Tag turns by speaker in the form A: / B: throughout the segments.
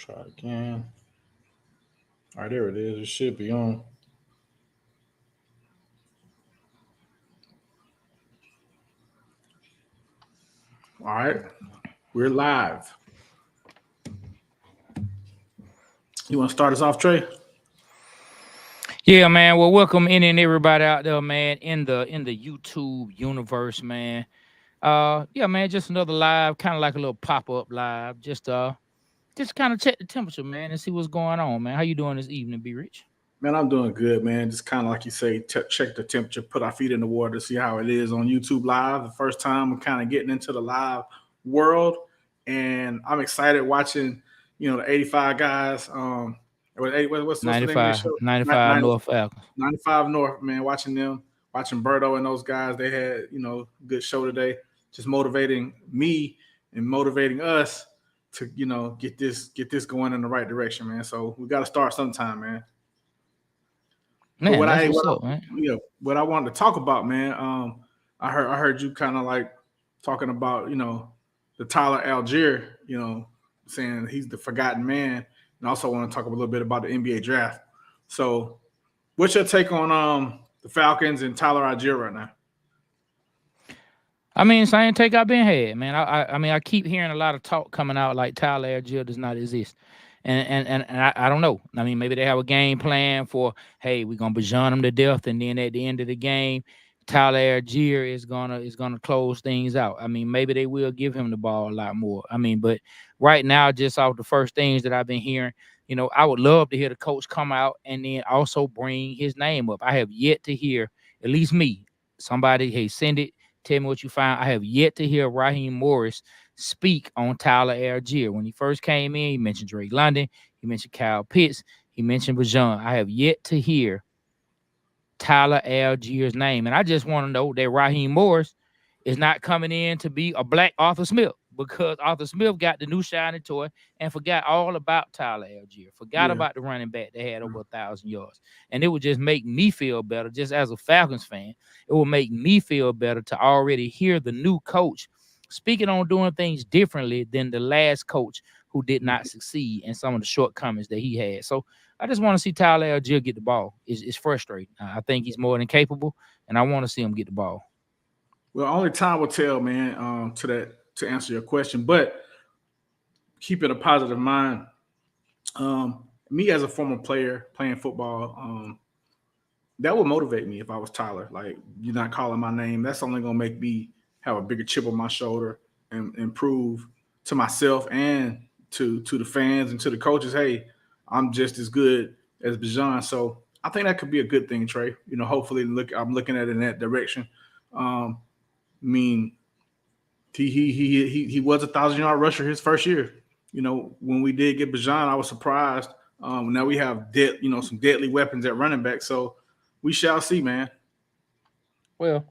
A: Try again. All right, there it is. It should be on. All right, we're live. You want to start us off, Trey?
B: Yeah, man. Well, welcome in and everybody out there, man, in the YouTube universe, man. Yeah, man, just another live, kind of like a little pop-up live. Just kind of check the temperature, man, and see what's going on, man. How you doing this evening, Be Rich?
A: Man, I'm doing good, man. Just kind of like you say, check the temperature, put our feet in the water, see how it is on YouTube Live. The first time I'm kind of getting into the live world, and I'm excited watching, the 85 guys. What's the name of the
B: 95,
A: show?
B: 95 North Falcons.
A: 95 North, man. Watching them, watching Berto and those guys. They had, good show today. Just motivating me and motivating us to, get this going in the right direction, man. So we got to start sometime, man.
B: Man,
A: What
B: that's
A: I
B: what's
A: what,
B: up, man.
A: what I wanted to talk about, man. I heard you kind of like talking about the Tyler Algier, saying he's the forgotten man, and also want to talk a little bit about the NBA draft. So, what's your take on the Falcons and Tyler Algier right now?
B: I mean, same take I've been had, man. I mean, I keep hearing a lot of talk coming out like Tyler Algier does not exist. And I don't know. I mean, maybe they have a game plan for, hey, we're gonna bajon them to death, and then at the end of the game, Tyler Algier is gonna close things out. I mean, maybe they will give him the ball a lot more. I mean, but right now, just off the first things that I've been hearing, I would love to hear the coach come out and then also bring his name up. I have yet to hear, at least me, somebody, hey, send it. Tell me what you find. I have yet to hear Raheem Morris speak on Tyler Algier. When he first came in, he mentioned Drake London. He mentioned Kyle Pitts. He mentioned Bajan. I have yet to hear Tyler Algier's name. And I just want to know that Raheem Morris is not coming in to be a black Arthur Smith, because Arthur Smith got the new shiny toy and forgot all about Tyler Algier, forgot
A: Yeah.
B: about the running back that had over 1,000 yards. And it would just make me feel better, just as a Falcons fan. It will make me feel better to already hear the new coach speaking on doing things differently than the last coach who did not succeed and some of the shortcomings that he had. So I just want to see Tyler Algier get the ball. It's frustrating. I think he's more than capable, and I want to see him get the ball.
A: Well, only time will tell, man. To answer your question, but keeping a positive mind. Me as a former player playing football, that would motivate me if I was Tyler. Like, you're not calling my name. That's only gonna make me have a bigger chip on my shoulder and improve to myself and to the fans and to the coaches. Hey, I'm just as good as Bijan. So I think that could be a good thing, Trey. Hopefully, I'm looking at it in that direction. I mean, he was 1,000-yard rusher his first year. When we did get Bajan, I was surprised. Now we have some deadly weapons at running back. So we shall see, man.
B: Well,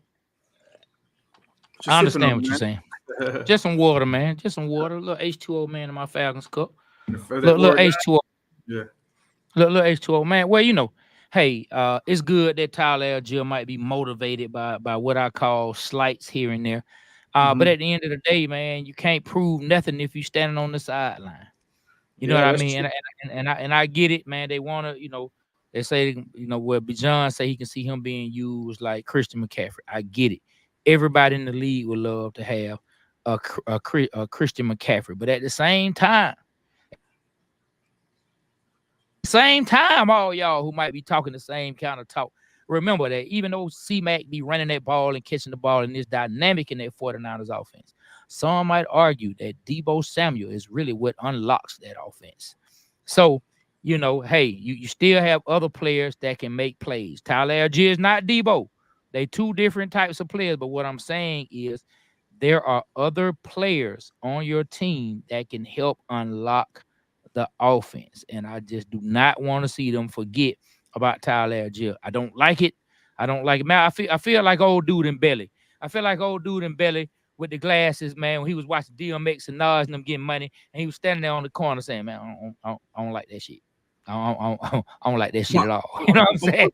A: Just
B: I
A: sipping
B: understand
A: on
B: what
A: it,
B: you're
A: man.
B: saying. Just some water, man. Just some water. A little H2O, man, in my Falcons cup.
A: That
B: Little
A: word guy?
B: H2O.
A: Yeah.
B: Little H2O, man. Well, hey, it's good that Tyler Algier might be motivated by what I call slights here and there. But at the end of the day, man, you can't prove nothing if you're standing on the sideline. You know
A: Yeah,
B: what I
A: that's
B: mean?
A: true.
B: And I get it, man. They want to, they say, where Bijan say he can see him being used like Christian McCaffrey. I get it. Everybody in the league would love to have a Christian McCaffrey, but at the same time, all y'all who might be talking the same kind of talk, remember that even though C-Mac be running that ball and catching the ball and this dynamic in that 49ers offense, some might argue that Deebo Samuel is really what unlocks that offense. So, hey, you still have other players that can make plays. Tyler Algier is not Deebo. They two different types of players, but what I'm saying is there are other players on your team that can help unlock the offense. And I just do not want to see them forget about Tyler Algier. I don't like it. I don't like it. Man, I feel like old dude in Belly. I feel like old dude in Belly with the glasses, man, when he was watching DMX and Nas and them getting money, and he was standing there on the corner saying, man, I don't like that shit. I don't like that shit at all. You know what I'm saying?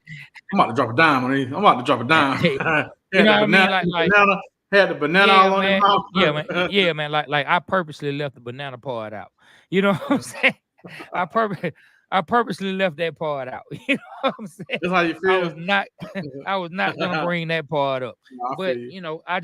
A: I'm about to drop a dime on these. I'm about to drop a dime.
B: You know what I mean?
A: Banana, had the banana all on his mouth.
B: Yeah, man. Like I purposely left the banana part out. You know what I'm saying? I purpose I purposely left that part out. You know what I'm saying?
A: That's how you
B: I
A: feel.
B: was not I was not gonna bring that part up.
A: No, I feel
B: But
A: you.
B: you know, I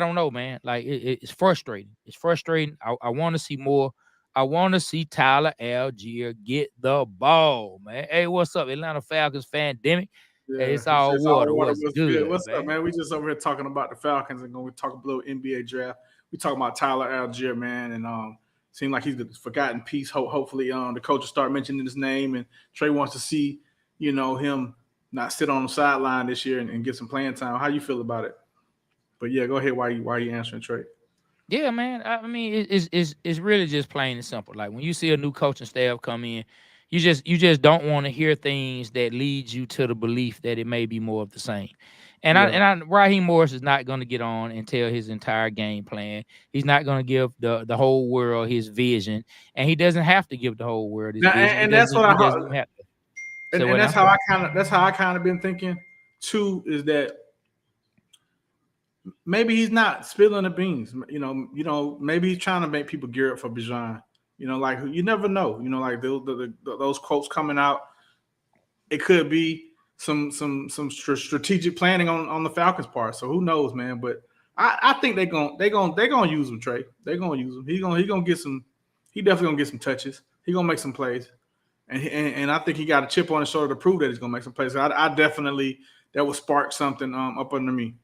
B: don't know, man. Like it's frustrating. It's frustrating. I want to see more. I want to see Tyler Algier get the ball, man. Hey, what's up, Atlanta Falcons fandemic? Hey,
A: Yeah,
B: it's
A: he
B: all
A: says all
B: water.
A: water
B: What's
A: was good.
B: good,
A: What's up,
B: man?
A: man? We just over here talking about the Falcons and going to talk a little NBA draft. We talking about Tyler Algier, man, and seemed like he's the forgotten piece. Hopefully, the coach will start mentioning his name, and Trae wants to see, him not sit on the sideline this year and get some playing time. How you feel about it? But yeah, go ahead. Why you answering Trae?
B: Yeah, man. I mean, it's really just plain and simple. Like when you see a new coaching staff come in, you just don't want to hear things that lead you to the belief that it may be more of the same. And
A: Yeah.
B: Raheem Morris is not going to get on and tell his entire game plan. He's not going to give the whole world his vision, and he doesn't have to give the whole world his
A: Now,
B: vision. He
A: and that's
B: doesn't.
A: what
B: He doesn't even have to.
A: and,
B: So
A: and
B: what
A: that's
B: now?
A: how I kind of been thinking too. Is that maybe he's not spilling the beans. Maybe he's trying to make people gear up for Bijan. Like you never know. Like those quotes coming out, it could be some strategic planning on the Falcons' part. So who knows, man? But I think they gonna use him, Trae. They gonna use him. He gonna get some. He definitely gonna get some touches. He gonna make some plays, and I think he got a chip on his shoulder to prove that he's gonna make some plays. So I definitely that will spark something up under me.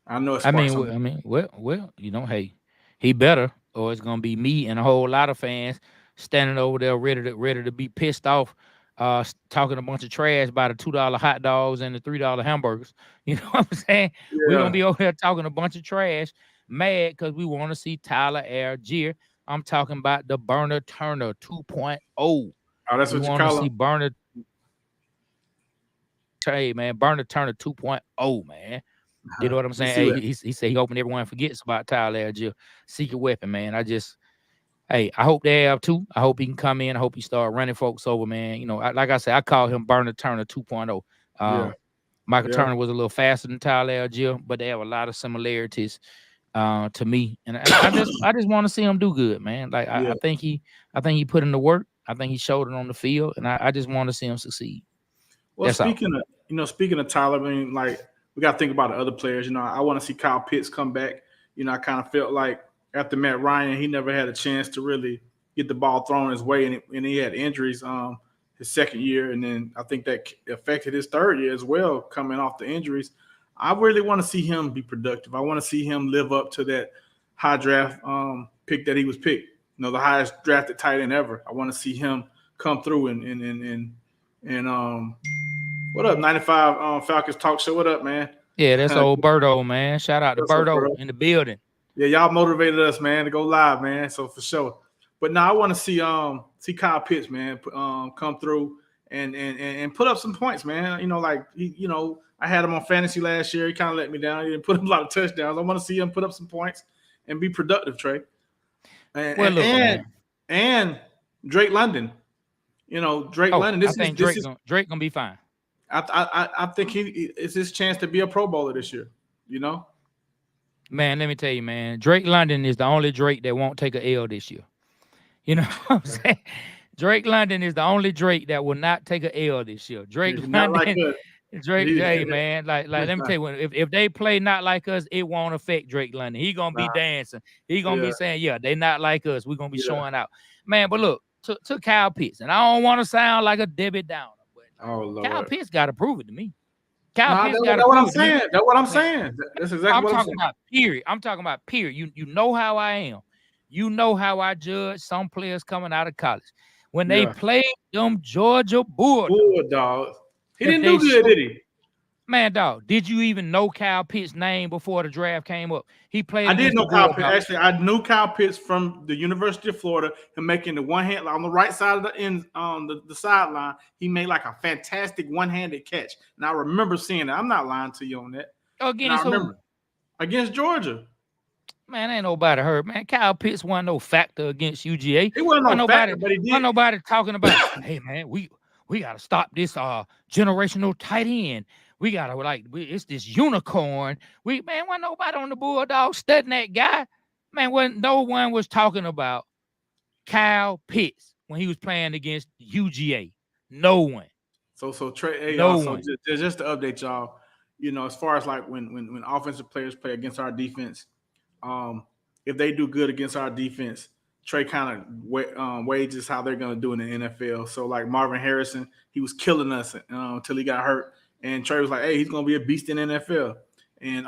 A: I know it
B: I
A: sparked
B: mean,
A: something.
B: hey, he better, or it's gonna be me and a whole lot of fans standing over there ready to be pissed off, talking a bunch of trash about the $2 hot dogs and the $3 hamburgers. You know what I'm saying? We're gonna
A: Yeah.
B: be over there talking a bunch of trash, mad because we want to see Tyler Algier. I'm talking about the Burner Turner 2.0.
A: Oh, that's
B: We
A: what you
B: want to
A: call
B: see
A: him.
B: Burner Turner 2.0, man. You know what I'm
A: You
B: saying?
A: see
B: Hey,
A: what?
B: he said he hoping everyone forgets about Tyler Algier, secret weapon, man. Hey, I hope they have too. I hope he can come in. I hope he start running folks over, man. Like I said, I call him Burner Turner 2.0.
A: Yeah.
B: Michael
A: Yeah.
B: Turner was a little faster than Tyler Algier, but they have a lot of similarities to me. And I just want to see him do good, man. Like
A: Yeah.
B: I think he put in the work. I think he showed it on the field, and I just want to see him succeed.
A: Well,
B: That's all.
A: speaking of Tyler, I mean, like we got to think about the other players. I want to see Kyle Pitts come back. I kind of felt like after Matt Ryan, he never had a chance to really get the ball thrown his way, and he had injuries his second year, and then I think that affected his third year as well, coming off the injuries. I really want to see him be productive. I want to see him live up to that high draft pick that he was picked. The highest drafted tight end ever. I want to see him come through and what up, 95 Falcons Talk Show? What up, man?
B: Yeah, that's old Birdo, man. Shout out to
A: What's up,
B: Birdo
A: bro?
B: in the building.
A: Yeah, y'all motivated us, man, to go live, man. So for sure. But now I want to see Kyle Pitts, man, come through and put up some points, man. I had him on fantasy last year. He kind of let me down. He didn't put up a lot of touchdowns. I want to see him put up some points and be productive, Trae. And
B: Well, look, man.
A: and Drake London. Drake
B: Oh,
A: London.
B: I think Drake gonna be fine.
A: I think it's his chance to be a Pro Bowler this year.
B: Man, let me tell you, man. Drake London is the only Drake that won't take a L this year. You know what I'm saying? Drake London is the only Drake that will not take a L this year. Drake
A: Not like
B: London,
A: us.
B: Drake, hey man, like let me tell you, if they play not like us, it won't affect Drake London. He gonna be dancing. He gonna be saying, yeah, they not like us. We're gonna be showing out, man. But look, to Kyle Pitts, and I don't want to sound like a Debbie Downer, but Kyle Pitts got to prove it to me. Pitts got to prove it to me.
A: That's what I'm saying. That's exactly what I'm saying.
B: About period. I'm talking about period. You know how I am. You know how I judge some players coming out of college. When they played them Georgia
A: Bulldogs. He didn't do good, did he?
B: Man, dog, did you even know Kyle Pitts' name before the draft came up? He played.
A: I did know Kyle Pitts. Actually, I knew Kyle Pitts from the University of Florida and making the one hand on the right side of the end on the sideline. He made like a fantastic one-handed catch. And I remember seeing that. I'm not lying to you on that.
B: Against who?
A: Against Georgia.
B: Man, ain't nobody hurt, man. Kyle Pitts wasn't no factor against UGA.
A: He wasn't no factor, but he did.
B: Wasn't nobody talking about, hey, man, we got to stop this generational tight end. We got to, it's this unicorn. Wasn't nobody on the Bulldogs studying that guy. Man, no one was talking about Kyle Pitts when he was playing against UGA? No one.
A: So Trae, hey,
B: No
A: also
B: one.
A: just to update y'all, as far as like when offensive players play against our defense, if they do good against our defense, Trae kind of wages how they're going to do in the NFL. So like Marvin Harrison, he was killing us until he got hurt, and Trae was like, "Hey, he's going to be a beast in the NFL." And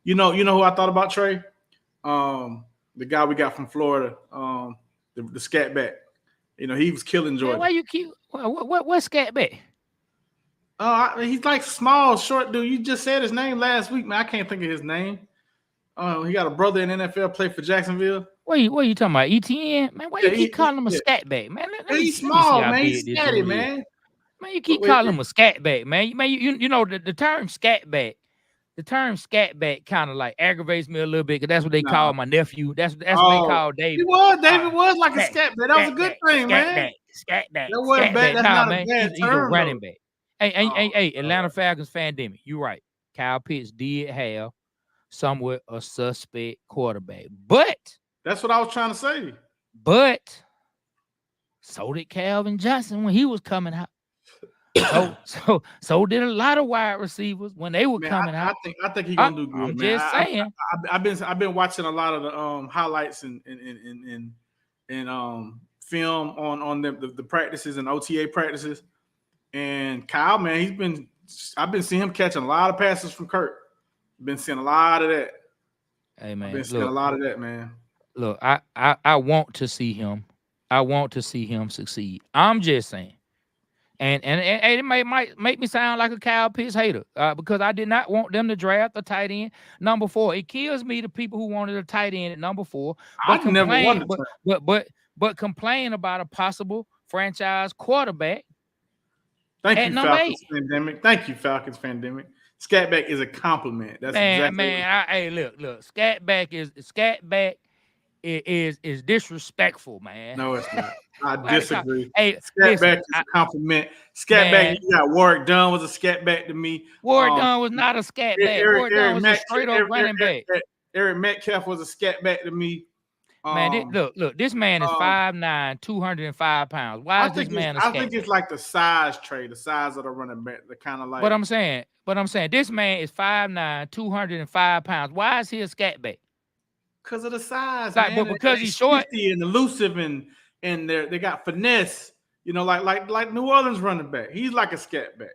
A: you know who I thought about Trae? The guy we got from Florida, the scat back. He was killing Georgia.
B: Man, why you keep what scat back?
A: He's like small, short dude. You just said his name last week, man. I can't think of his name. He got a brother in NFL, play for Jacksonville.
B: What are you talking about? ETN? Man, why you keep calling him a scat back, man?
A: He's small, man. He's scatty, man.
B: Man, you keep calling him a scat back, man. Man, you know the term scat back. The term scat back kind of like aggravates me a little bit because that's what they call my nephew. That's what they call David.
A: David was like a scat back. That was a good thing, man.
B: Scat back.
A: That wasn't bad. That's not a bad
B: He's
A: term,
B: a running back. Hey, Atlanta Falcons fandemic. You're right. Kyle Pitts did have somewhat a suspect quarterback, but
A: that's what I was trying to say.
B: But so did Calvin Johnson when he was coming out. So did a lot of wide receivers when they were coming out.
A: I think he's gonna do good.
B: I'm just saying.
A: I've been watching a lot of the highlights and film on the practices and OTA practices. And Kyle, man, I've been seeing him catching a lot of passes from Kurt. Been seeing a lot of that.
B: Hey man,
A: I've been seeing a lot of that, man.
B: Look, I want to see him. I want to see him succeed. I'm just saying. And it might make me sound like a Kyle Pitts hater because I did not want them to draft a tight end number 4. It kills me the people who wanted a tight end at number 4, but
A: never wanted
B: but complain about a possible franchise quarterback.
A: Thank you, Falcons Fandemic. Thank you, Falcons Fandemic. Scatback is a compliment. That's
B: look. Scatback is disrespectful, man.
A: No, it's not. I disagree.
B: Hey,
A: Scatback is a compliment. Scatback, you got Warwick Dunn was a scatback to me.
B: Warwick Dunn was not a scatback. Warwick Dunn was a straight up running back.
A: Eric Metcalf was a scatback to me.
B: Man, look, this man is 5'9", 205 pounds. Why is this man a scatback?
A: I think it's like the size trade, the size of the running back, the kind of like.
B: But I'm saying, this man is 5'9", 205 pounds. Why is he a scatback?
A: Because of the size,
B: like,
A: man.
B: But because he's short
A: and elusive, and they got finesse. Like New Orleans running back. He's like a scatback.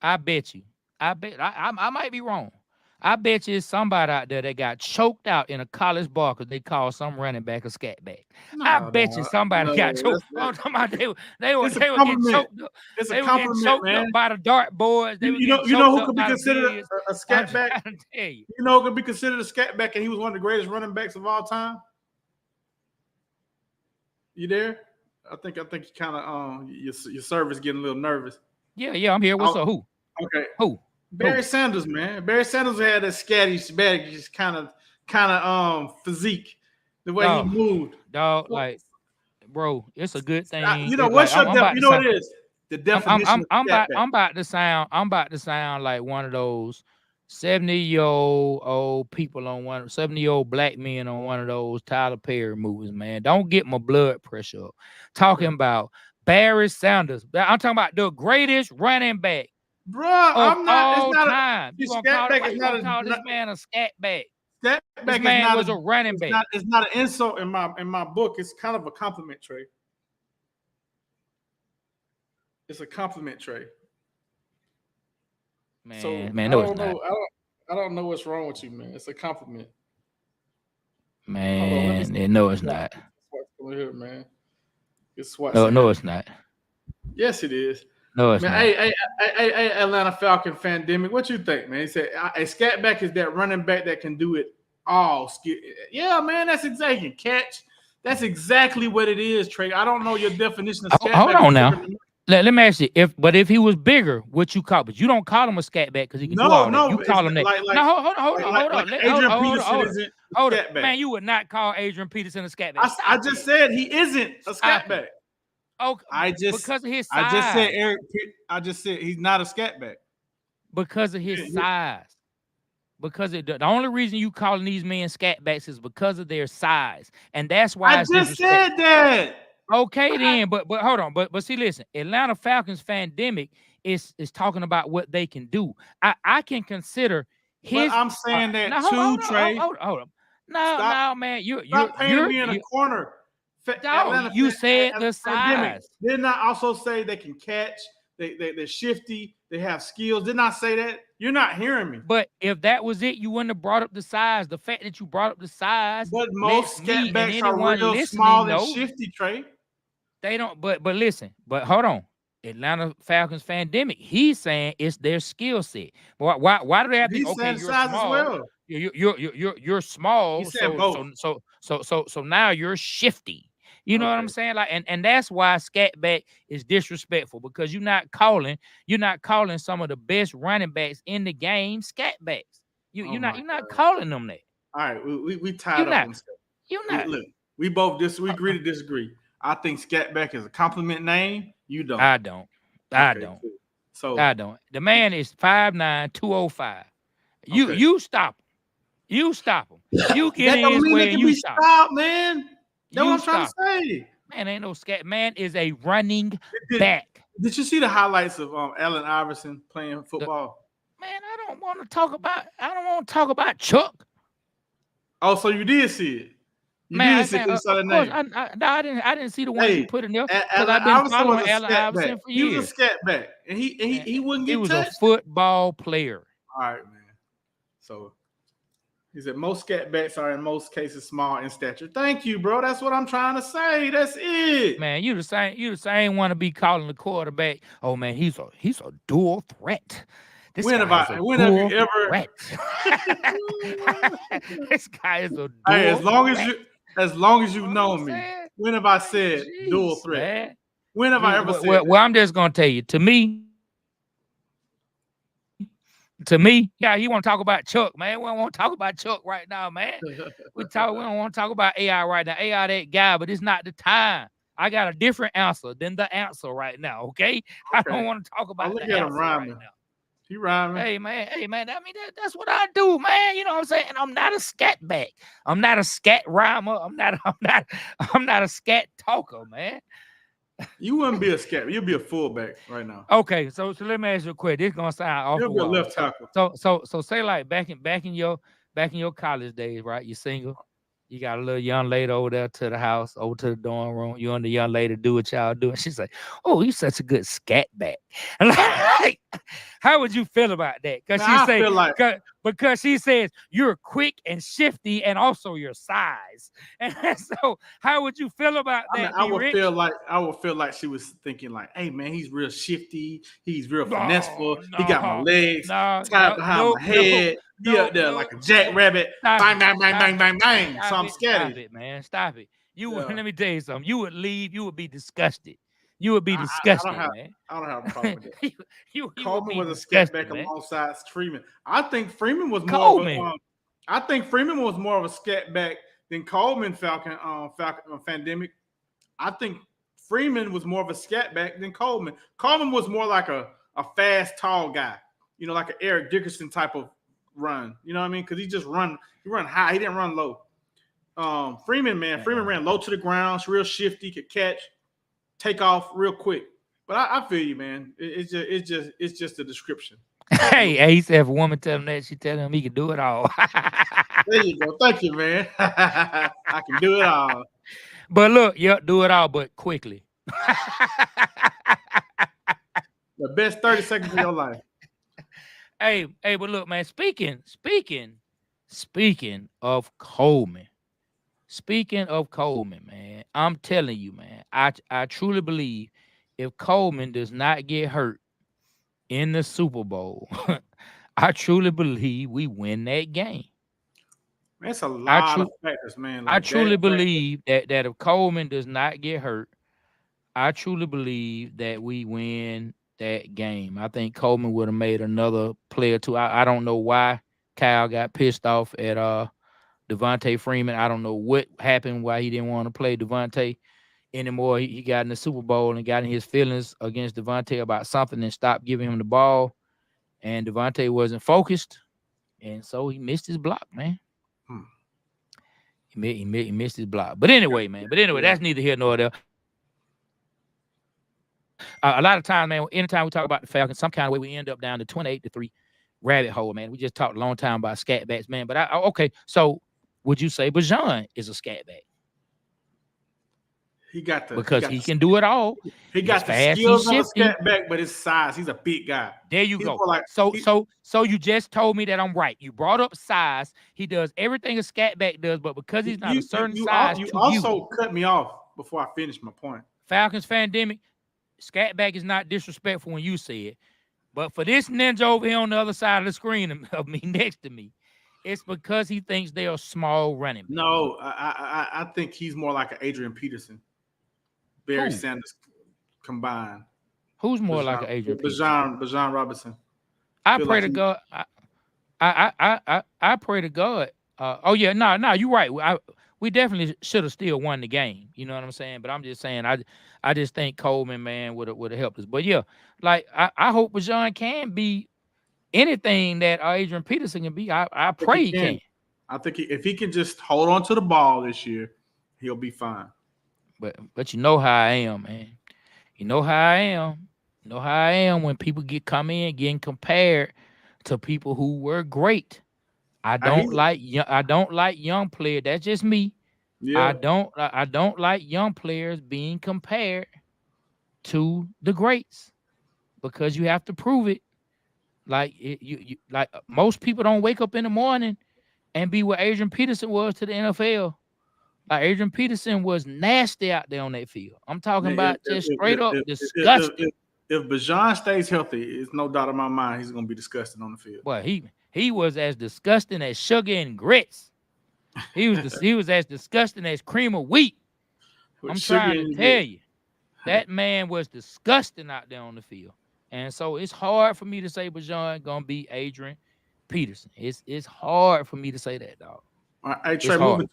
B: I bet you. I might be wrong. I bet you it's somebody out there that got choked out in a college bar because they call some running back a scatback. I bet you somebody got choked. I'm talking about they were getting choked up.
A: It's a compliment, man.
B: Up by the dartboards.
A: You know who could be considered a scatback? You know who could be considered a scatback, and he was one of the greatest running backs of all time. You there? I think you kind of your server's getting a little nervous.
B: Yeah, I'm here. What's up? Who?
A: Okay.
B: Who?
A: Barry Sanders, man. Barry Sanders had that scatty, just kind of physique. The way he moved,
B: dog. Like, bro, it's a good thing.
A: What's your definition? You know what it is? The definition.
B: I'm about to sound like one of those 70-year-old people on 70-year-old black men on one of those Tyler Perry movies, man. Don't get my blood pressure up. Talking about Barry Sanders. I'm talking about the greatest running back.
A: Bro, I'm not.
B: All
A: it's not
B: time. You gonna call this man a scatback? This man was a running back.
A: It's not an insult in my book. It's kind of a compliment, Trae. It's a compliment, Trae.
B: Man, no, it's not.
A: I don't know what's wrong with you, man. It's a compliment.
B: Man, no, it's not.
A: Over here, man.
B: No, it's not.
A: Yes, it is.
B: No, it's
A: man,
B: not.
A: Hey, Atlanta Falcon Fandemic, what you think, man? He said a scatback is that running back that can do it all. Yeah, man, that's exactly catch. That's exactly what it is, Trae. I don't know your definition of scatback.
B: Hold on now. Let me ask you, if he was bigger, what you call? But you don't call him a scatback because he can do all that. You call him that. Hold on. Man, you would not call Adrian Peterson a scatback.
A: I just said he isn't a scatback.
B: Okay, because of his size.
A: I just said he's not a scatback.
B: Because of his size. the only reason you calling these men scatbacks is because of their size, and that's why
A: I
B: it's
A: just said
B: disrespectful.
A: that.
B: Okay, then, but hold on, but see, listen, Atlanta Falcons Fandemic is talking about what they can do. I can consider
A: But
B: his.
A: I'm saying that
B: Now hold
A: too,
B: on,
A: Trae.
B: hold on. No,
A: Stop.
B: no, man,
A: Stop painting me in a corner.
B: dog. You said the
A: Pandemic
B: size.
A: did not also say they can catch. They're shifty. They have skills. Did not say that. You're not hearing me.
B: But if that was it, you wouldn't have brought up the size. The fact that you brought up the size
A: But
B: lets
A: most
B: me and
A: scatbacks are
B: anyone
A: real
B: listening
A: small and
B: know
A: shifty, Trae.
B: they don't. But listen. But hold on. Atlanta Falcons Fandemic. He's saying it's their skill set. Why do they have to?
A: He's
B: Okay,
A: saying
B: you're
A: size as
B: small.
A: well.
B: You're small.
A: He's saying both.
B: So now you're shifty. You know what I'm
A: Okay.
B: saying? Like, and that's why scatback is disrespectful, because you're not calling some of the best running backs in the game scatbacks.
A: Oh
B: You're
A: my
B: not
A: God.
B: calling them that.
A: All right, we tied
B: You're
A: up
B: not.
A: on stuff.
B: You're not.
A: Look, we both we agree to disagree. I think scatback is a compliment name. You don't.
B: I don't. I don't.
A: Cool. So
B: I don't. The man is 5'9", 205.
A: Okay.
B: You stop him. You stop him. You get
A: that
B: in
A: don't
B: his
A: mean
B: way
A: they
B: and
A: can
B: you
A: be
B: stop.
A: stopped, man. That's what I'm trying
B: stop.
A: to say.
B: Man, ain't no scat. Man is a running back.
A: Did you see the highlights of Allen Iverson playing football?
B: Man, I don't want to talk about Chuck.
A: Oh, so you did see it? You did see it?
B: Of course, I didn't see the one you put in there because I've been following Allen Iverson for years.
A: He was a scatback, and he wouldn't get touched.
B: He was a football player.
A: All right, man. So he said most scatbacks are in most cases small in stature. Thank you, bro. That's what I'm trying to say. That's it.
B: Man, you the same want to be calling the quarterback. Oh man, he's a dual threat.
A: When have you ever?
B: This guy is a dual.
A: Hey, as long as you
B: what
A: know me, when have I said dual threat? Man. When have I ever said?
B: Well, I'm just gonna tell you. To me, yeah, you want to talk about Chuck, man. We don't want to talk about Chuck right now, man. We don't want to talk about AI right now. AI that guy, but it's not the time. I got a different answer than the answer right now. Okay, I don't want to talk about the answer right now.
A: He rhyming.
B: Hey man. I mean that's what I do, man. You know what I'm saying? I'm not a scat back. I'm not a scat rhymer. I'm not a scat talker, man.
A: You wouldn't be a scat. You'd be a fullback right now.
B: Okay, so let me ask you a question. This is gonna sound awful.
A: You'll be a left tackle.
B: So say like back in your college days, right? You're single. You got a little young lady over there to the house, over to the dorm room. You and the young lady do what y'all do. And she's like, "Oh, you're such a good scat back." Like, how would you feel about that? Because she says you're quick and shifty, and also your size. And so, how would you feel about that?
A: I would feel like she was thinking like, "Hey man, he's real shifty. He's real finesseful. He got my legs tied behind my head. He up there like a jackrabbit. Bang, bang, bang, bang, bang, bang. So I'm scared.
B: Stop it, man. Stop it. Let me tell you something. You would leave. You would be disgusted. You would be disgusted, man.
A: I don't have a problem with that.
B: Coleman
A: was a scat back alongside Freeman. I think Freeman was more of a scat back than Coleman Falcon Fandemic. I think Freeman was more of a scat back than Coleman. Coleman was more like a fast, tall guy. You know, like an Eric Dickerson type of run. You know what I mean? Because he run high. He didn't run low. Freeman ran low to the ground. He's real shifty, could catch, take off real quick. But I feel you, man. It's just a description.
B: Hey, he said if a woman tell him that, she tell him he can do it all.
A: There you go. Thank you, man. I can do it all.
B: But look, do it all, but quickly.
A: The best 30 seconds of your life.
B: Hey, but look, man, speaking of Coleman, man, I'm telling you, man, I truly believe if Coleman does not get hurt in the Super Bowl, I truly believe we win that game.
A: That's a lot of factors, man.
B: I truly believe that if Coleman does not get hurt, I truly believe that we win that game. I think Coleman would have made another play or two. I don't know why Kyle got pissed off at Devontae Freeman. I don't know what happened, why he didn't want to play Devontae anymore. He got in the Super Bowl and got in his feelings against Devontae about something and stopped giving him the ball. And Devontae wasn't focused. and so he missed his block, man.
A: Hmm.
B: He missed his block. But anyway, man. That's neither here nor there. A lot of times, man, anytime we talk about the Falcons, some kind of way we end up down to 28-3 rabbit hole, man. We just talked a long time about scat backs, man. But okay, so would you say Bijan is a scat back? Because he can do it all.
A: He got the skills of a scat back, but his size, he's a big guy.
B: There you go. So you just told me that I'm right. You brought up size. He does everything a scat back does, but because he's not a certain size,
A: you also cut me off before I finished my point.
B: Falcons Fandemic, scat back is not disrespectful when you say it, but for this ninja over here on the other side of the screen of me next to me, it's because he thinks they are small running backs.
A: No, I think he's more like an Adrian Peterson. Barry Sanders combined.
B: Who's more like an Adrian Peterson?
A: Bijan Robinson.
B: I pray to God. I pray to God. You're right. We definitely should have still won the game. You know what I'm saying? But I'm just saying, I just think Coleman, man, would have helped us. But yeah, like I hope Bijan can be anything that Adrian Peterson can be. I pray he can.
A: I think if he can just hold on to the ball this year, he'll be fine.
B: But you know how I am, man. You know how I am. You know how I am when people come in getting compared to people who were great. I don't like young players. That's just me. Yeah. I don't like young players being compared to the greats because you have to prove it. Like like most people don't wake up in the morning and be what Adrian Peterson was to the NFL. Like Adrian Peterson was nasty out there on that field. I'm talking about straight up disgusting.
A: If Bijan stays healthy, it's no doubt in my mind he's going to be disgusting on the field.
B: Well, he was as disgusting as sugar and grits. He was as disgusting as cream of wheat. I'm trying to tell you, that man was disgusting out there on the field. And so it's hard for me to say Bijan going to be Adrian Peterson. It's hard for me to say that, dog.
A: All right, hey, Trae,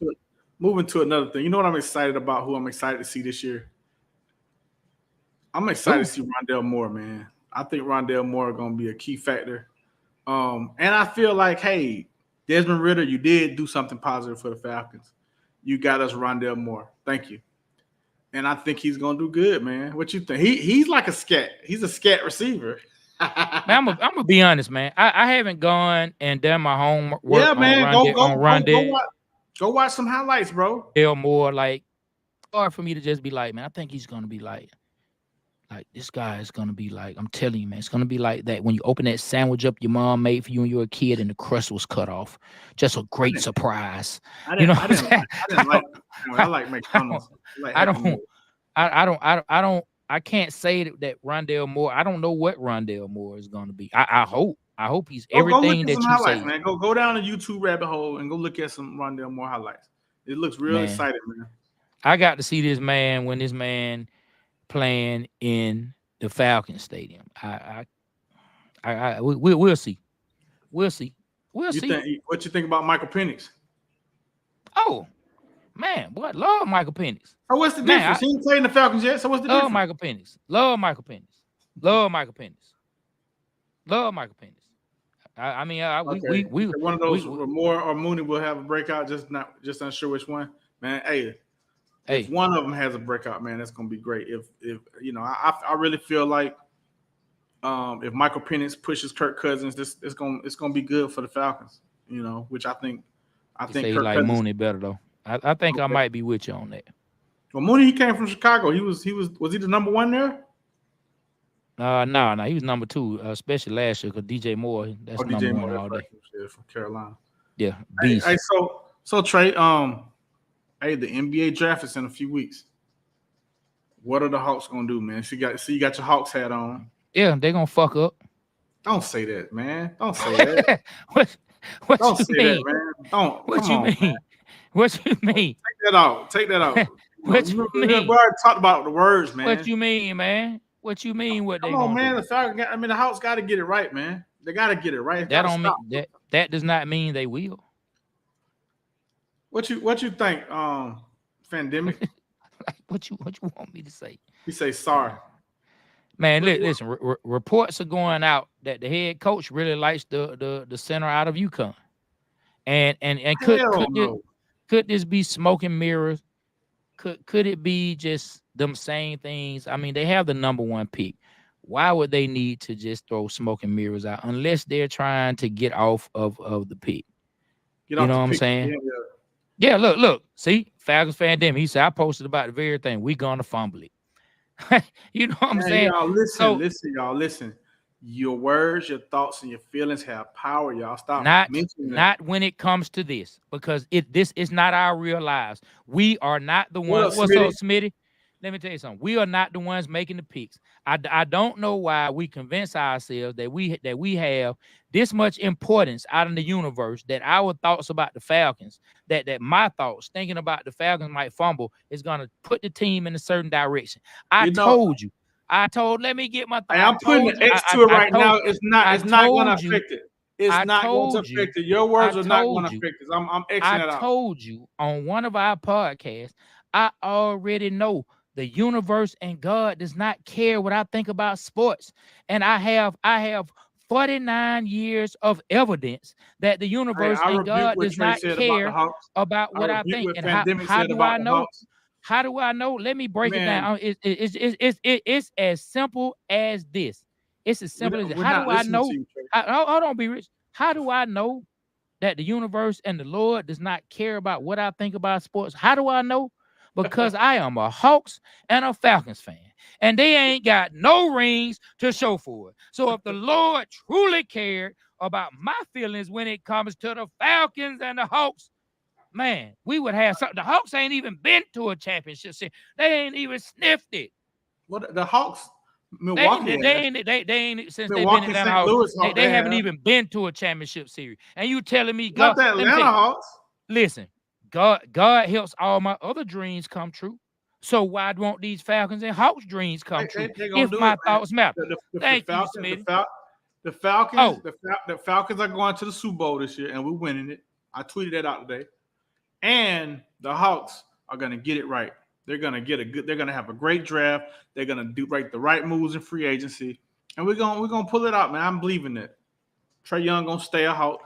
A: moving to another thing. You know what I'm excited about? Who I'm excited to see this year? I'm excited to see Rondale Moore, man. I think Rondale Moore is going to be a key factor. And I feel like, hey, Desmond Ridder, you did do something positive for the Falcons. You got us Rondale Moore. Thank you. And I think he's going to do good, man. What you think? He's like a scat. He's a scat receiver.
B: Man, I'm gonna be honest, man. I haven't gone and done my homework.
A: Yeah, man. Go watch some highlights, bro.
B: More like hard for me to just be like, man, I think he's gonna be like this guy is gonna be like, I'm telling you, man, it's gonna be like that when you open that sandwich up your mom made for you when you were a kid and the crust was cut off. Just a great surprise. I
A: like McDonald's.
B: I can't say that Rondale Moore. I don't know what Rondale Moore is gonna be. I hope he's everything that you say.
A: Man, go down the YouTube rabbit hole and go look at some Rondale Moore highlights. It looks real exciting, man.
B: I got to see this man when this man playing in the Falcons Stadium. We'll see. We'll see. What
A: you think about Michael Penix?
B: Oh, man, what? Love Michael Penix.
A: Oh, what's the difference? He ain't playing the Falcons yet, so what's the difference?
B: Love Michael Penix. Love Michael Penix. Love Michael Penix. Love Michael Penix. We
A: one of those Moore or Mooney will have a breakout, just unsure which one. Man, if one of them has a breakout, man, that's gonna be great. If I really feel like if Michael Penix pushes Kirk Cousins, it's gonna be good for the Falcons. You know, which I think
B: Kirk like Cousins, Mooney better though. I think I might be with you on that.
A: Well, Mooney, he came from Chicago. Was he the number one there?
B: No, he was number 2, especially last year because DJ Moore. That's number
A: DJ
B: 1
A: Moore,
B: all day
A: from Carolina.
B: Yeah, beast.
A: Hey, so Trae, the NBA draft is in a few weeks. What are the Hawks gonna do, man? So you got your Hawks hat on.
B: Yeah, they're gonna fuck up.
A: Don't say that, man. Don't say that.
B: what
A: don't
B: you
A: say
B: mean?
A: that, man. Don't.
B: What
A: come
B: you
A: on,
B: mean?
A: Man.
B: What you mean?
A: Take that out.
B: What you mean?
A: We already talked about the words, man.
B: What you mean, man? What you mean? What they? Come on,
A: man. The Hawks got to get it right, man. They got to get it right.
B: That don't mean that does not mean they will.
A: What you think, Fandemic?
B: What you want me to say?
A: You say sorry.
B: Man, listen. Reports are going out that the head coach really likes the center out of UConn, and
A: Hell no.
B: could this be smoke and mirrors? Could it be just them saying things? I mean, they have the number one pick. Why would they need to just throw smoke and mirrors out unless they're trying to get off of the pick?
A: Get
B: You
A: off
B: know
A: the
B: what I'm
A: pick.
B: saying? Yeah, look. See, Falcons fan Dem. He said I posted about the very thing. We gonna fumble it. You know what I'm saying?
A: Y'all
B: So
A: listen. Your words, your thoughts, and your feelings have power. Y'all stop mentioning that.
B: not when it comes to this, because this is not our real lives. We are not the ones. What's up, Smitty? Let me tell you something. We are not the ones making the picks. I don't know why we convince ourselves that we have this much importance out in the universe, that our thoughts about the Falcons, that my thoughts thinking about the Falcons might fumble is gonna put the team in a certain direction. Told you. Let me get my thought.
A: I'm putting an X to it right now. It's not going to affect it. It's not going to affect it. Your words are not going to affect it. I'm Xing that out.
B: I told you on one of our podcasts, I already know the universe and God does not care what I think about sports. And I have 49 years of evidence that the universe and God does not care about what I think. And how do I know? How do I know? Let me break it down. It's as simple as this. It's as simple as this. How do I know? Hold on, be rich. How do I know that the universe and the Lord does not care about what I think about sports? How do I know? Because I am a Hawks and a Falcons fan, and they ain't got no rings to show for it. So if the Lord truly cared about my feelings when it comes to the Falcons and the Hawks, man, we would have something. The Hawks ain't even been to a championship series. They ain't even sniffed it.
A: What the Hawks? Milwaukee.
B: They ain't since they've been in Atlanta Hawks. They haven't even been to a championship series. And you telling me God?
A: Not the Atlanta Hawks.
B: Listen, God helps all my other dreams come true. So why won't these Falcons and Hawks dreams come true if my thoughts matter? Thank you, Smitty.
A: The Falcons are going to the Super Bowl this year, and we're winning it. I tweeted that out today. And the Hawks are going to get it right. They're going to have a great draft. They're going to do the right moves in free agency. And we're going to pull it out, man. I'm believing that. Trae Young going to stay a Hawk.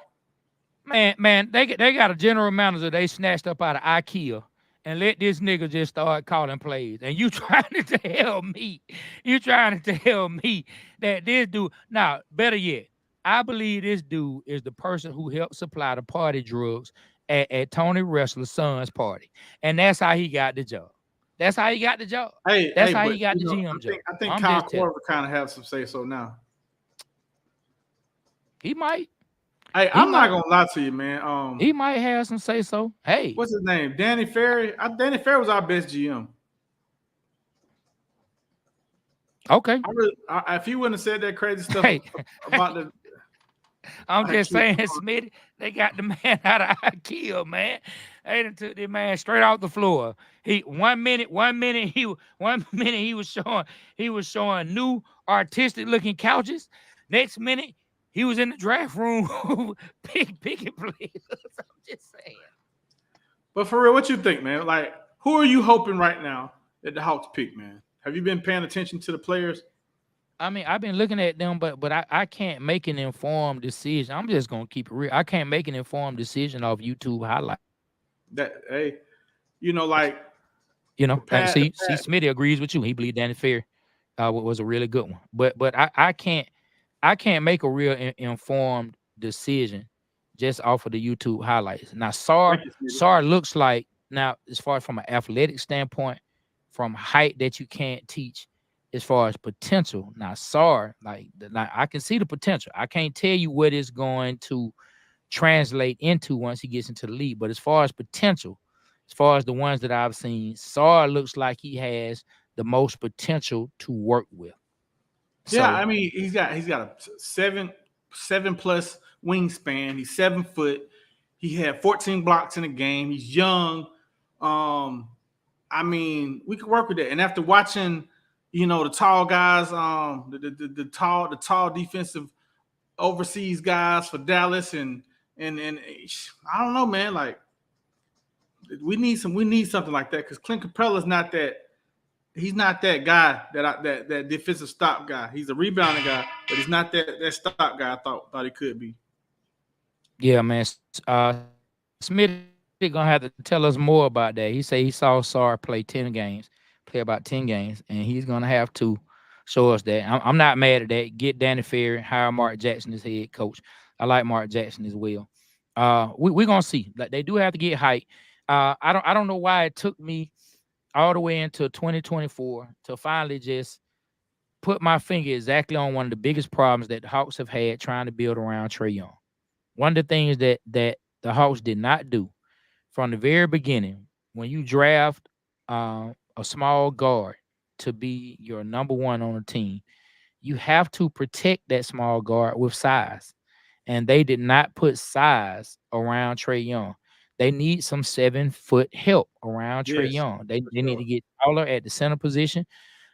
B: Man, they got a general manager they snatched up out of IKEA and let this nigga just start calling plays. And you trying to tell me that this dude, now, better yet, I believe this dude is the person who helped supply the party drugs at Tony Wrestler's son's party. And that's how he got the job. That's how he got the job. That's how he got the GM job.
A: I think Kyle Korver kind of have some say-so now.
B: He might.
A: Hey, I'm not going to lie to you, man.
B: He might have some say-so. Hey.
A: What's his name? Danny Ferry. Danny Ferry was our best GM.
B: Okay.
A: If he wouldn't have said that crazy stuff about the...
B: I'm just saying, Smitty, they got the man out of IKEA, man. They done took the man straight off the floor. One minute he was showing new artistic looking couches. Next minute he was in the draft room picking players. I'm just saying.
A: But for real, what you think, man? Like, who are you hoping right now that the Hawks pick, man? Have you been paying attention to the players?
B: I mean, I've been looking at them, but I can't make an informed decision. I'm just gonna keep it real. I can't make an informed decision off YouTube highlights.
A: See,
B: Smitty agrees with you. He believed Danny Fair was a really good one. But I can't make a real informed decision just off of the YouTube highlights. Now, Sar looks like, now, as far as from an athletic standpoint, from height that you can't teach, as far as potential. Now, Sar, I can see the potential. I can't tell you what it's going to translate into once he gets into the league. But as far as potential, as far as the ones that I've seen, Sar looks like he has the most potential to work with.
A: Yeah, I mean, he's got a seven plus wingspan. He's 7 foot. He had 14 blocks in a game. He's young. I mean, we could work with that. And after watching, the tall guys, the tall defensive overseas guys for Dallas, and I don't know, man. Like, we need something like that, because Clint Capella's not that he's not that guy that defensive stop guy. He's a rebounding guy, but he's not that stop guy. I thought he could be.
B: Yeah, man. Smitty gonna have to tell us more about that. He said he saw Sar play 10 games, play about 10 games, and he's gonna have to show us that. I'm not mad at that. Get Danny Ferry, hire Mark Jackson as head coach. I like Mark Jackson as well. We're gonna see. Like they do have to get height. I don't know why it took me all the way into 2024 to finally just put my finger exactly on one of the biggest problems that the Hawks have had trying to build around Trae Young. One of the things that the Hawks did not do from the very beginning, when you draft a small guard to be your number one on the team, you have to protect that small guard with size. And they did not put size around Trae Young. They need some 7-foot help around Trae
A: Yes,
B: Young. They
A: for
B: need to
A: sure.
B: get taller at the center position.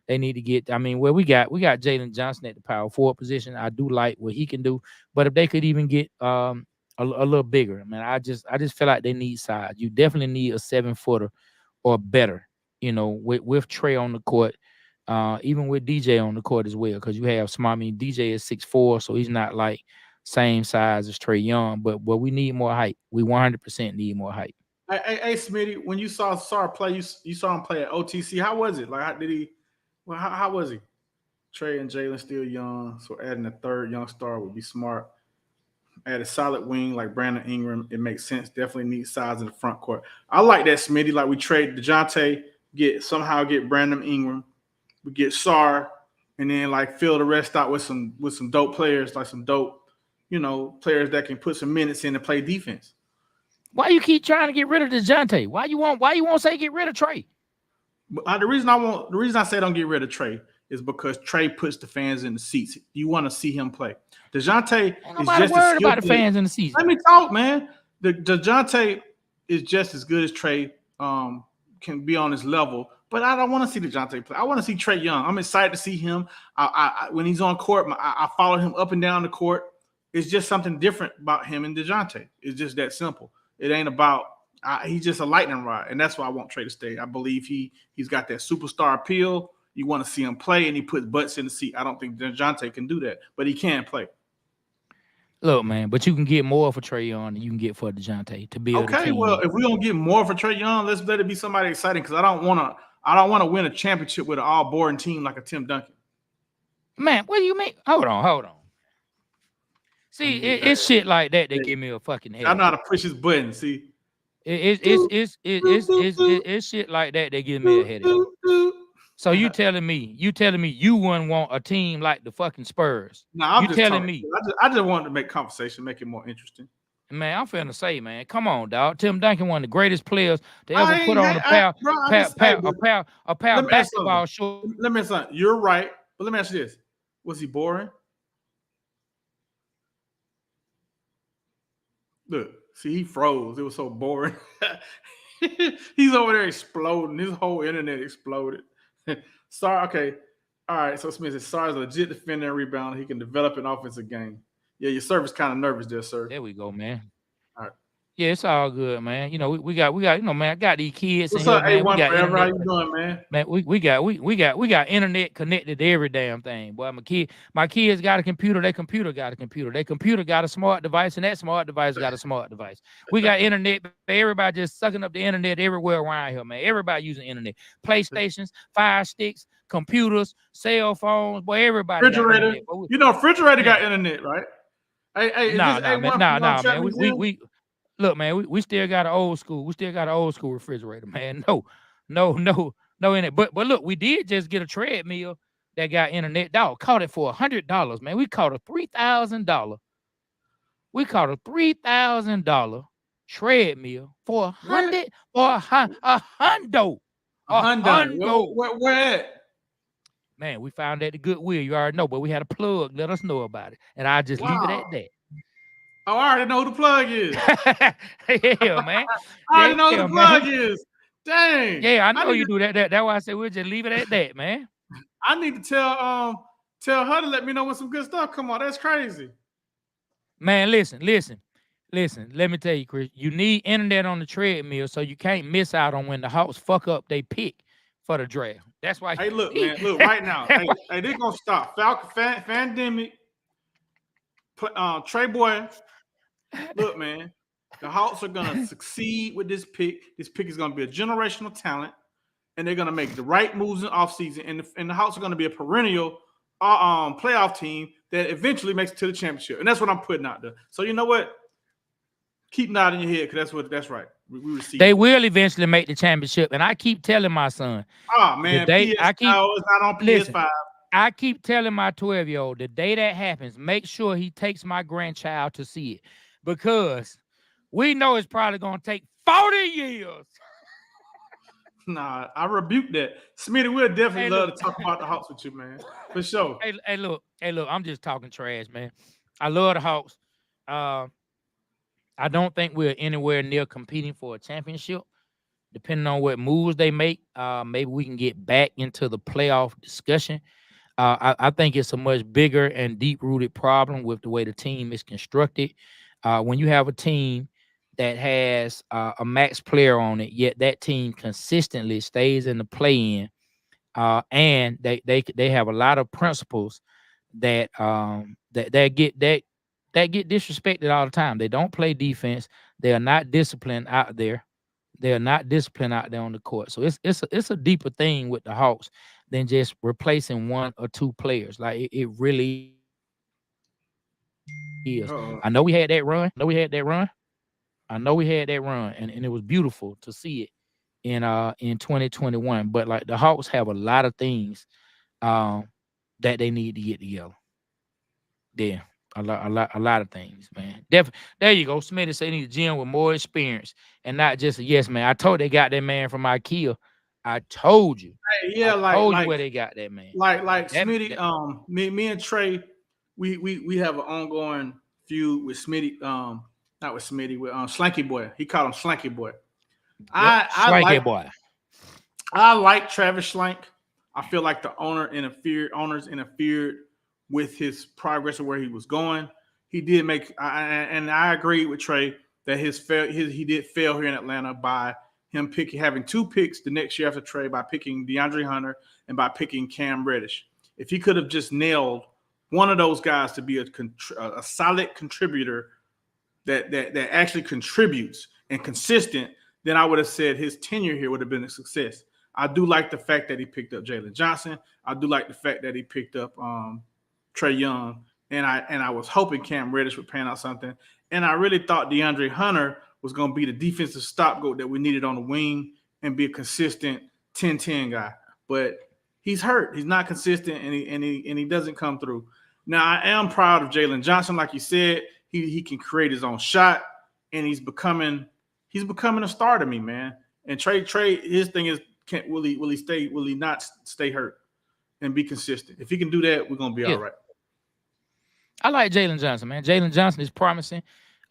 B: They need to get. I mean, well, we got Jalen Johnson at the power forward position. I do like what he can do, but if they could even get a little bigger, man, I just feel like they need size. You definitely need a 7-footer or better. With Trae on the court, even with DJ on the court as well, because you have small. I mean, DJ is 6'4", so he's not like same size as Trae Young, but we need more height. We 100% need more height.
A: Hey, Smitty, when you saw Sar play, you saw him play at OTC. How was it? Like, how did he? Well, how was he? Trae and Jalen still young, so adding a third young star would be smart. Add a solid wing like Brandon Ingram, it makes sense. Definitely needs size in the front court. I like that, Smitty. Like we trade DeJounte, get Brandon Ingram, we get Sar, and then like fill the rest out with some dope players, like some dope, players that can put some minutes in and play defense.
B: Why you keep trying to get rid of DeJounte? Why you won't say get rid of Trae?
A: The reason I say don't get rid of Trae is because Trae puts the fans in the seats. You want to see him play. DeJounte is just
B: worried about the fans in the seats.
A: Let me talk, man. DeJounte is just as good as Trae. Can be on his level, but I don't want to see DeJounte play. I want to see Trae Young. I'm excited to see him. When he's on court, I follow him up and down the court. It's just something different about him and DeJounte. It's just that simple. It ain't about he's just a lightning rod, and that's why I want Trae to stay. I believe he's got that superstar appeal. You want to see him play, and he puts butts in the seat. I don't think DeJounte can do that, but he can play.
B: Look, man, but you can get more for Trae Young than you can get for DeJounte to build a team.
A: Okay, well, if we don't get more for Trae Young, let's let it be somebody exciting because I don't want to win a championship with an all boring team like a Tim Duncan.
B: Man, what do you mean? Hold on. See, it's shit like that that give me a fucking headache.
A: I know how to push his button. See,
B: it's shit like that that gives me a headache. So you telling me you wouldn't want a team like the fucking Spurs?
A: No, I'm
B: just telling me.
A: I just wanted to make conversation, make it more interesting.
B: Man, I'm finna say, man, come on, dog. Tim Duncan, one of the greatest players to ever put on a pair of basketball shorts.
A: Let me ask you something. You're right, but let me ask you this: was he boring? Look, see, he froze. It was so boring. He's over there exploding. His whole internet exploded. Sorry, okay. All right, so Smith says Sar's a legit defender and rebounder. He can develop an offensive game. Yeah, your server's kind of nervous there, sir.
B: There we go, man.
A: All right.
B: Yeah, it's all good, man. We got, man, I got these kids
A: What's
B: in
A: up,
B: here, man.
A: A1 forever? How you doing, man?
B: Man, we got internet connected to every damn thing. Boy, my kids got a computer, their computer got a computer. Their computer got a smart device, and that smart device got a smart device. We got internet, everybody just sucking up the internet everywhere around here, man. Everybody using internet. PlayStations, Fire Sticks, computers, cell phones, boy, everybody.
A: Refrigerator. Refrigerator got internet, right? Hey,
B: man. We look, man, we still got an old school. We still got an old school refrigerator, man. No in it. But look, we did just get a treadmill that got internet. Dog, caught it for $100, man. We caught a $3,000. We caught a $3,000 treadmill for a hundo.
A: Where at?
B: Man, we found that at the Goodwill. You already know, but we had a plug. Let us know about it, and I just leave it at that.
A: Oh, I already know who the plug is.
B: Yeah, man.
A: I already know who the plug is. Dang.
B: Yeah, I know you do that. That's why I said we'll just leave it at that, man.
A: I need to tell her to let me know when some good stuff come on. That's crazy.
B: Man, listen. Let me tell you, Chris. You need internet on the treadmill so you can't miss out on when the Hawks fuck up they pick for the draft. That's why.
A: Hey, look, man. Look, right now. Hey, they're going to stop. Fandemic, Trey Boy. Look, man. The Hawks are going to succeed with this pick. This pick is going to be a generational talent, and they're going to make the right moves in offseason. And the Hawks are going to be a perennial playoff team that eventually makes it to the championship. And that's what I'm putting out there. So you know what? Keep nodding your head because that's right. We receive.
B: They will eventually make the championship. And I keep telling my son.
A: Oh, man. It's not on PS5.
B: Listen, I keep telling my 12-year-old, the day that happens, make sure he takes my grandchild to see it. Because we know it's probably going to take 40 years.
A: Nah, I rebuke that. Smitty, we'll definitely love to talk about the Hawks with you, man. For sure.
B: Hey, look, I'm just talking trash, man. I love the Hawks. I don't think we're anywhere near competing for a championship. Depending on what moves they make, maybe we can get back into the playoff discussion. I think it's a much bigger and deep-rooted problem with the way the team is constructed. When you have a team that has a max player on it, yet that team consistently stays in the play-in, and they have a lot of principles that get disrespected all the time. They don't play defense. They are not disciplined out there. They are not disciplined out there on the court. So it's a deeper thing with the Hawks than just replacing one or two players. Like it really is. I know we had that run. And it was beautiful to see it in 2021. But like the Hawks have a lot of things that they need to get together. Yeah. A lot of things, man. There you go. Smitty said he need a GM with more experience and not just a yes man. I told they got that man from IKEA. I told you.
A: Hey, yeah,
B: I told you where they got that man.
A: Like Smitty, me and Trae, we have an ongoing feud with Smitty, not with Smitty, with Slanky Boy. He called him Slanky Boy.
B: Slanky Boy.
A: I like Travis Schlenk. I feel like the owners interfered with his progress of where he was going. He did make, and I agree with Trae that he did fail here in Atlanta by him having two picks the next year after Trae, by picking DeAndre Hunter and by picking Cam Reddish. If he could have just nailed one of those guys to be a solid contributor that actually contributes and consistent, then I would have said his tenure here would have been a success. I do like the fact that he picked up Jalen Johnson. I do like the fact that he picked up Trae Young, and I was hoping Cam Reddish would pan out something. And I really thought DeAndre Hunter was going to be the defensive stopgap that we needed on the wing and be a consistent 10-10 guy. But he's hurt. He's not consistent, and he doesn't come through. Now, I am proud of Jalen Johnson. Like you said, he can create his own shot, and he's becoming a star to me, man. And Trae, his thing is, will he not stay hurt and be consistent? If he can do that, we're gonna be all right.
B: I like Jalen Johnson, man. Jalen Johnson is promising.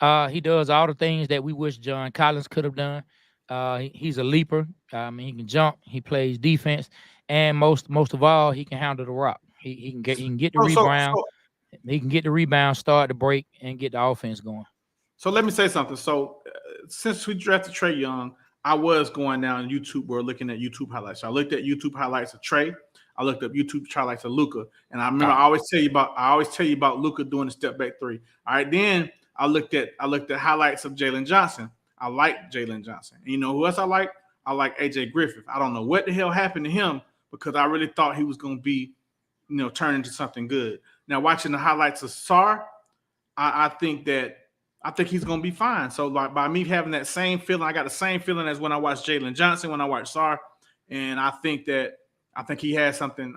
B: He does all the things that we wish John Collins could have done. He's a leaper. He can jump. He plays defense, and most of all, he can handle the rock. He can get the rebound. He can get the rebound, start the break, and get the offense going.
A: So let me say something. So since we drafted Trae Young, I was going down YouTube world looking at YouTube highlights. So I looked at YouTube highlights of Trae. I looked up YouTube highlights of Luka, and I remember I always tell you about Luka doing the step back three. All right, then I looked at highlights of Jalen Johnson. I like Jalen Johnson. And you know who else I like? I like AJ Griffith. I don't know what the hell happened to him because I really thought he was going to be, turn into something good. Now watching the highlights of Sarr, I think he's going to be fine. So like by me having that same feeling, I got the same feeling as when I watched Jalen Johnson, when I watched Sarr, and I think he has something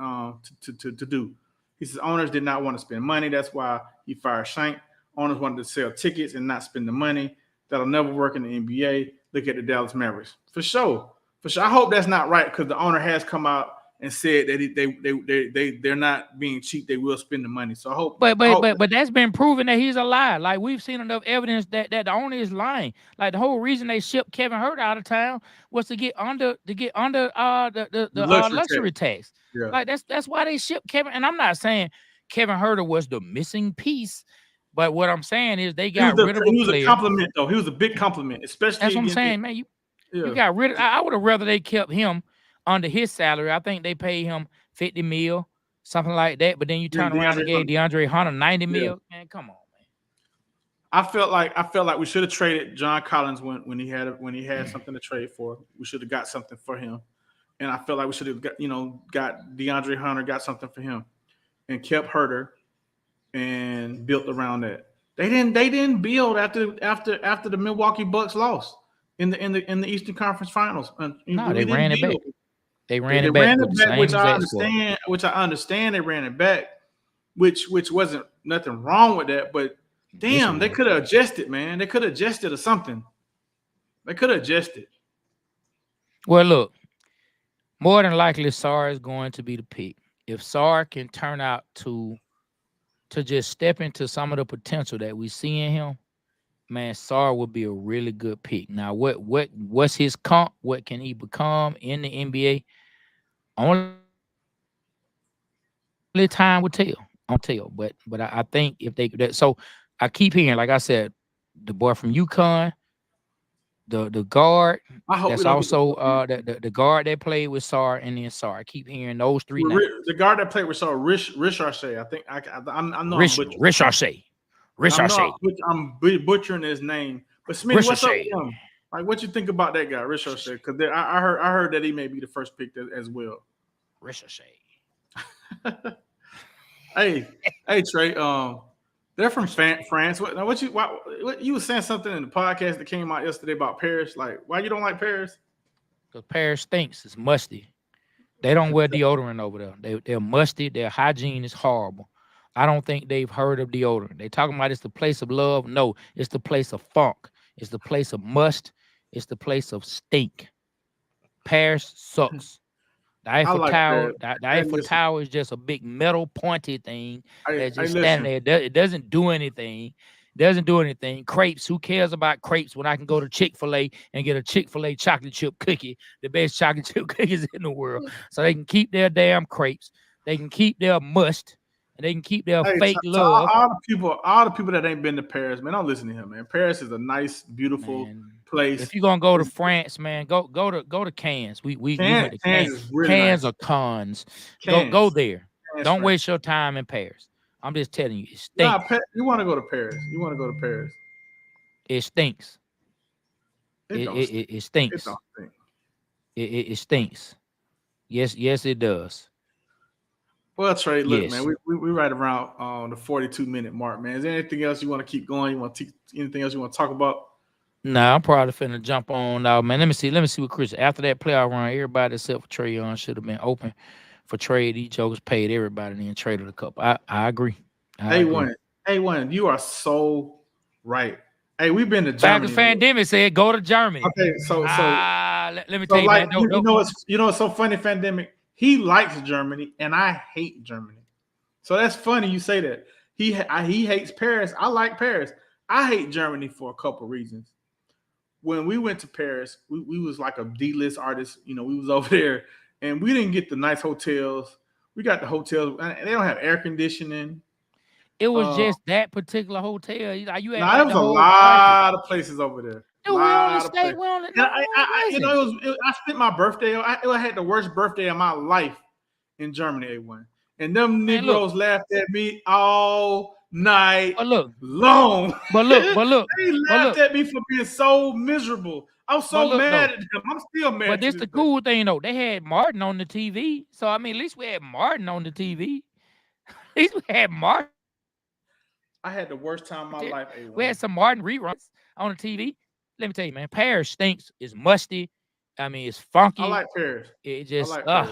A: to do. He says owners did not want to spend money. That's why he fired Shank. Owners wanted to sell tickets and not spend the money. That'll never work in the NBA. Look at the Dallas Mavericks. For sure. I hope that's not right because the owner has come out and said that they're not being cheap. They will spend the money. So I hope.
B: But that's been proven that he's a lie. Like we've seen enough evidence that the owner is lying. Like the whole reason they shipped Kevin Hurt out of town was to get under the luxury tax.
A: Yeah.
B: Like that's why they shipped Kevin. And I'm not saying Kevin Hurt was the missing piece. But what I'm saying is they got rid of a player. He was
A: a compliment, though. He was a big compliment, especially.
B: That's what I'm saying, man. You got rid of. I would have rather they kept him under his salary. I think they paid him 50 mil, something like that. But then you
A: Then
B: turn around and gave DeAndre Hunter 90
A: Yeah.
B: mil. Man, come on, man.
A: I felt like we should have traded John Collins when he had something to trade for. We should have got something for him, and I felt like we should have got DeAndre Hunter, got something for him, and kept Herter and built around that. They didn't build after the Milwaukee Bucks lost in the Eastern Conference Finals.
B: No, they ran it back. They ran it
A: back,
B: back,
A: which I understand. They ran it back, which wasn't nothing wrong with that, but damn, they could have adjusted, man. They could have adjusted or something. They could have adjusted.
B: Well, look, more than likely, Sarr is going to be the pick. If Sarr can turn out to just step into some of the potential that we see in him, man, Sarr would be a really good pick. Now, what's his comp? What can he become in the NBA? Only time will tell. But I think if so I keep hearing, like I said, the boy from UConn, the guard. That's also the guard that played with Sarr and then Sarr. I keep hearing those three names.
A: The guard that played with Sarr, Rich Arce. I think I know
B: Rich Arce.
A: I'm butchering his name. But Smitty, what's up with him? Like, what you think about that guy, Rich Arce? Because I heard that he may be the first pick as well.
B: Rich Arce.
A: Hey, Trae. They're from France. What you was saying something in the podcast that came out yesterday about Paris? Like, why you don't like Paris?
B: Because Paris stinks. It's musty. They don't wear deodorant over there. They're musty. Their hygiene is horrible. I don't think they've heard of deodorant. They talking about it's the place of love. No, it's the place of funk. It's the place of must. It's the place of stink. Paris sucks. The Eiffel Tower. The Eiffel Tower is just a big metal pointy thing that's just standing there. It doesn't do anything. Crepes. Who cares about crepes when I can go to Chick-fil-A and get a Chick-fil-A chocolate chip cookie, the best chocolate chip cookies in the world? So they can keep their damn crepes. They can keep their must. And they can keep their fake love.
A: All the people that ain't been to Paris, man, don't listen to him, man. Paris is a nice, beautiful place.
B: If you're gonna go to France, man, go to Cannes. We went to Cannes.
A: Really
B: Cannes
A: nice.
B: or Cannes.
A: Cannes.
B: Go there.
A: Cannes,
B: don't waste your time in Paris. I'm just telling you, it stinks.
A: You want to go to Paris.
B: It stinks.
A: It
B: stinks. It stinks. Yes, it does.
A: Well, Trae, look, man, we right around the 42-minute mark, man. Is there anything else you want to keep going? Anything else you want to talk about?
B: Nah, I'm probably finna jump on now, man. Let me see what Chris. After that playoff run, everybody except for Trae Young should have been open for trade. These jokers paid everybody and then traded a couple. I agree.
A: A1, you are so right. Hey, we've been to Germany.
B: Falcons Fandemic said go to Germany.
A: Okay, so
B: let me tell you,
A: like,
B: man.
A: You know what's so funny, Fandemic? He likes Germany, and I hate Germany. So that's funny you say that. He hates Paris. I like Paris. I hate Germany for a couple reasons. When we went to Paris, we was like a D-list artist. You know, we was over there, and we didn't get the nice hotels. We got the hotels, and they don't have air conditioning.
B: It was just that particular hotel. There
A: was a lot of places over there.
B: Dude, I spent
A: my birthday. I had the worst birthday of my life in Germany, A1. And them Negroes laughed at me all night long.
B: But look.
A: They laughed at me for being so miserable. I was so mad at them. I'm still mad.
B: But this the cool thing, though. They had Martin on the TV. So, I mean, at least we had Martin on the TV. At least we had Martin.
A: I had the worst time of my life, A1.
B: We had some Martin reruns on the TV. Let me tell you, man, Paris stinks. It's musty. I mean, it's funky.
A: I like Paris.
B: It just,
A: Paris.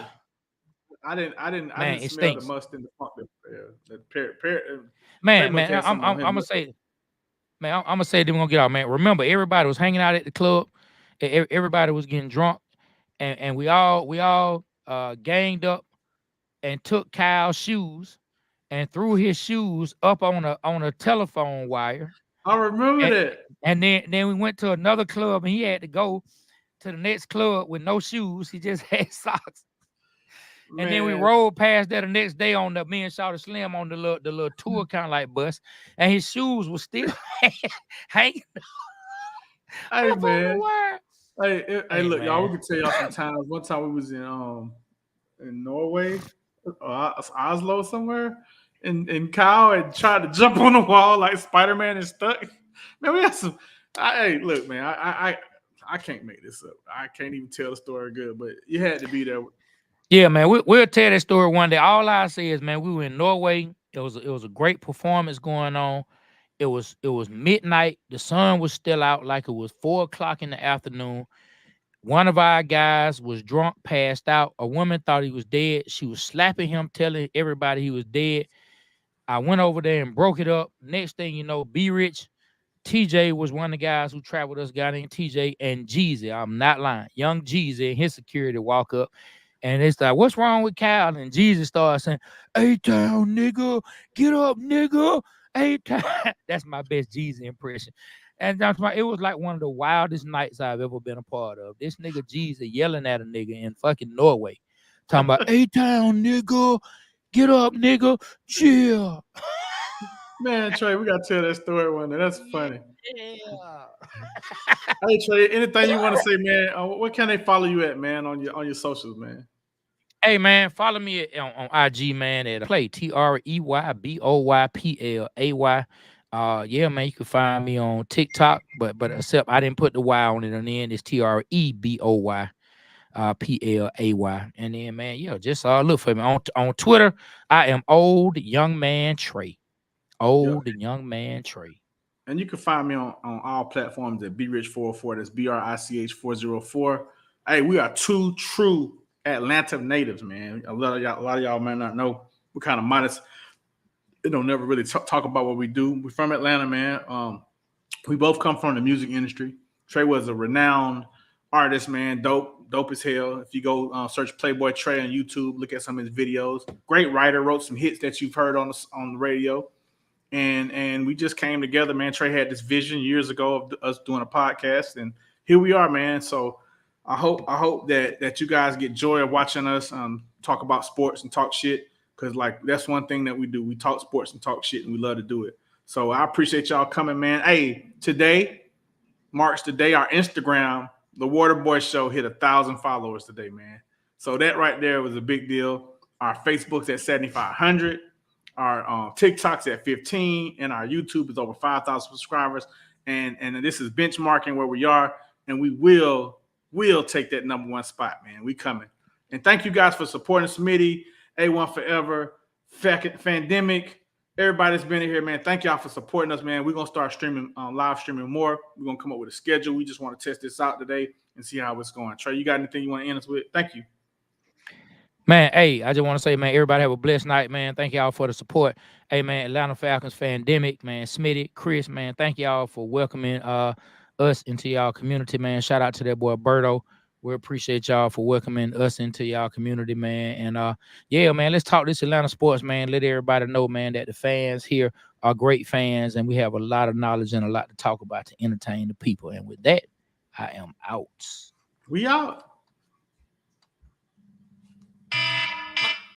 A: I didn't smell the must in the funk.
B: Man, I'm gonna say, man, I'm gonna say then we're gonna get out, man. Remember, everybody was hanging out at the club. Everybody was getting drunk, and we all ganged up and took Kyle's shoes and threw his shoes up on a telephone wire.
A: I remember that.
B: And then we went to another club, and he had to go to the next club with no shoes. He just had socks. Man. And then we rolled past that the next day on me and Shawty Slim on the little tour kind of like bus, and his shoes were still hanging.
A: Hey man, Hey,
B: Hey
A: look, y'all. We
B: man.
A: can tell y'all some times. One time we was in Norway, Oslo somewhere, and Kyle had tried to jump on the wall like Spider Man and stuck. Man, we had some. Hey, look, man, I can't make this up. I can't even tell the story good, but you had to be there.
B: Yeah, man, we'll tell that story one day. All I say is, man, we were in Norway. It was a great performance going on. It was midnight. The sun was still out, like it was 4 o'clock in the afternoon. One of our guys was drunk, passed out. A woman thought he was dead. She was slapping him, telling everybody he was dead. I went over there and broke it up. Next thing you know, Be Rich, TJ was one of the guys who traveled with us, guy named TJ, and Jeezy. I'm not lying. Young Jeezy and his security walk up. And it's like, what's wrong with Cal? And Jesus started saying, A-Town, nigga, get up, nigga. A-Town. That's my best Jesus impression. And it was like one of the wildest nights I've ever been a part of. This nigga Jesus yelling at a nigga in fucking Norway. Talking about, A-Town, nigga, get up, nigga, chill.
A: Man, Trey, we gotta tell that story one day. That's funny.
B: Yeah.
A: Hey, Trey, anything you want to say, man? Where can they follow you at, man, on your socials, man?
B: Hey man, follow me on IG, man, at play TreyBoyPlay. Yeah, man, you can find me on TikTok, but except I didn't put the Y on it on the end. It's TreyBoyPlay. And then man, yeah, just look for me on Twitter. I am old young man Trae.
A: Yep.
B: Old young man Trae.
A: And you can find me on all platforms at BRich404. That's BRICH404. Hey, we are two true Atlanta natives, man. A lot of y'all may not know. We're kind of modest. Never really talk about what we do. We're from Atlanta, man. We both come from the music industry. Trae was a renowned artist, man. Dope as hell. If you go search Playboy Trae on YouTube, look at some of his videos. Great writer, wrote some hits that you've heard on the radio. And we just came together, man. Trae had this vision years ago of us doing a podcast, and here we are, man. So I hope that you guys get joy of watching us talk about sports and talk shit, because like that's one thing that we do. We talk sports and talk shit, and we love to do it. So I appreciate y'all coming, man. Hey, today marks the day our Instagram, the Waterboy Show, hit 1,000 followers today, man. So that right there was a big deal. Our Facebook's at 7,500. Our TikTok's at 15, and our YouTube is over 5,000 subscribers. And this is benchmarking where we are, and we will take that number one spot, man. We coming. And thank you guys for supporting Smitty, A1 Forever, Fandemic, everybody that's been in here, man. Thank y'all for supporting us, man. We're gonna start streaming, live streaming more. We're gonna come up with a schedule. We just want to test this out today and see how it's going. Trae, you got anything you want to end us with? Thank you.
B: Man, hey, I just want to say, man, everybody have a blessed night, man. Thank y'all for the support. Hey, man, Atlanta Falcons Fandemic, man, Smitty, Chris, man, thank y'all for welcoming us into y'all community, man. Shout out to that boy Berto. We appreciate y'all for welcoming us into y'all community, man. And yeah, man, let's talk this Atlanta sports, man. Let everybody know, man, that the fans here are great fans, and we have a lot of knowledge and a lot to talk about to entertain the people. And with that, I am out.
A: We out.